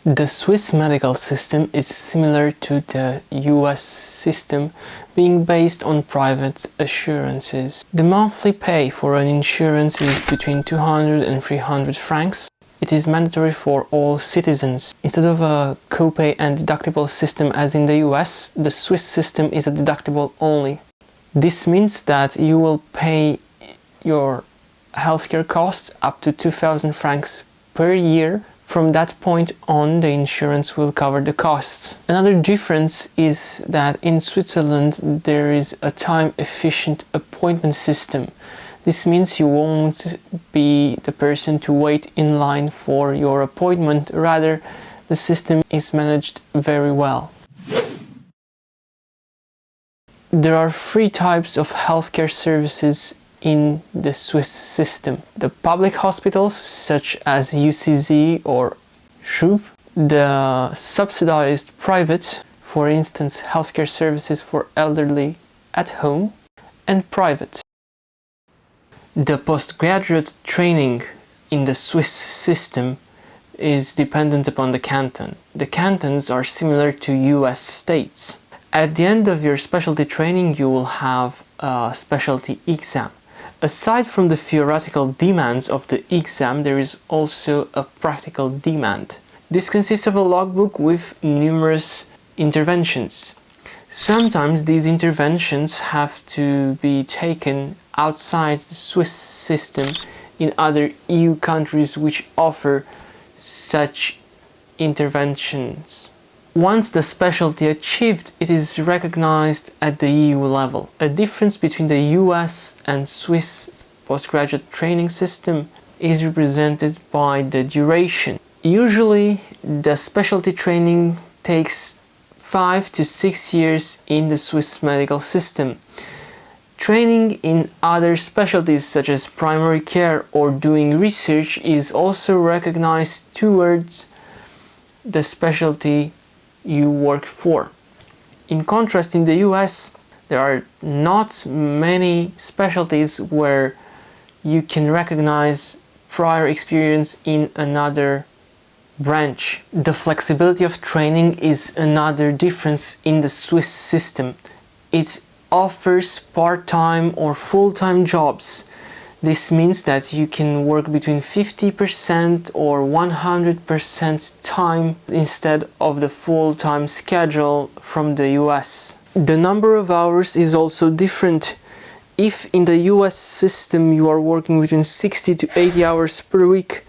The Swiss medical system is similar to the US system, being based on private assurances. The monthly pay for an insurance is between 200 and 300 francs. It is mandatory for all citizens. Instead of a copay and deductible system as in the US, the Swiss system is a deductible only. This means that you will pay your healthcare costs up to 2,000 francs per year. From that point on, the insurance will cover the costs. Another difference is that in Switzerland there is a time-efficient appointment system. This means you won't be the person to wait in line for your appointment. Rather, the system is managed very well. There are three types of healthcare services in the Swiss system: the public hospitals such as UCZ or SCHUV, the subsidized private, for instance healthcare services for elderly at home, and private. The postgraduate training in the Swiss system is dependent upon the canton. The cantons are similar to US states. At the end of your specialty training you will have a specialty exam. Aside from the theoretical demands of the exam, there is also a practical demand. This consists of a logbook with numerous interventions. Sometimes these interventions have to be taken outside the Swiss system in other EU countries which offer such interventions. Once the specialty achieved, it is recognized at the EU level. A difference between the US and Swiss postgraduate training system is represented by the duration. Usually, the specialty training takes 5 to 6 years in the Swiss medical system. Training in other specialties such as primary care or doing research is also recognized towards the specialty you work for. In contrast, in the US, there are not many specialties where you can recognize prior experience in another branch. The flexibility of training is another difference in the Swiss system. It offers part-time or full-time jobs. This means that you can work between 50% or 100% time instead of the full-time schedule from the US. The number of hours is also different. If in the US system you are working between 60 to 80 hours per week,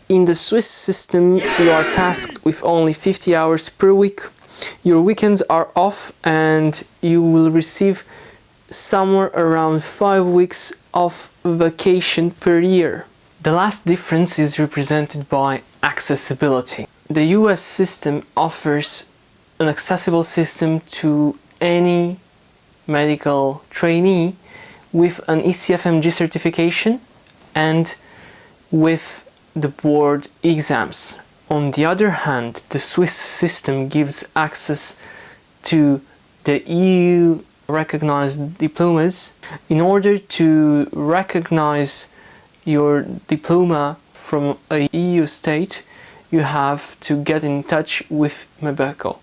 in the Swiss system you are tasked with only 50 hours per week. Your weekends are off and you will receive somewhere around 5 weeks of vacation per year. The last difference is represented by accessibility. The US system offers an accessible system to any medical trainee with an ECFMG certification and with the board exams. On the other hand, the Swiss system gives access to the EU recognized diplomas. In order to recognize your diploma from a EU state, you have to get in touch with MEBECO.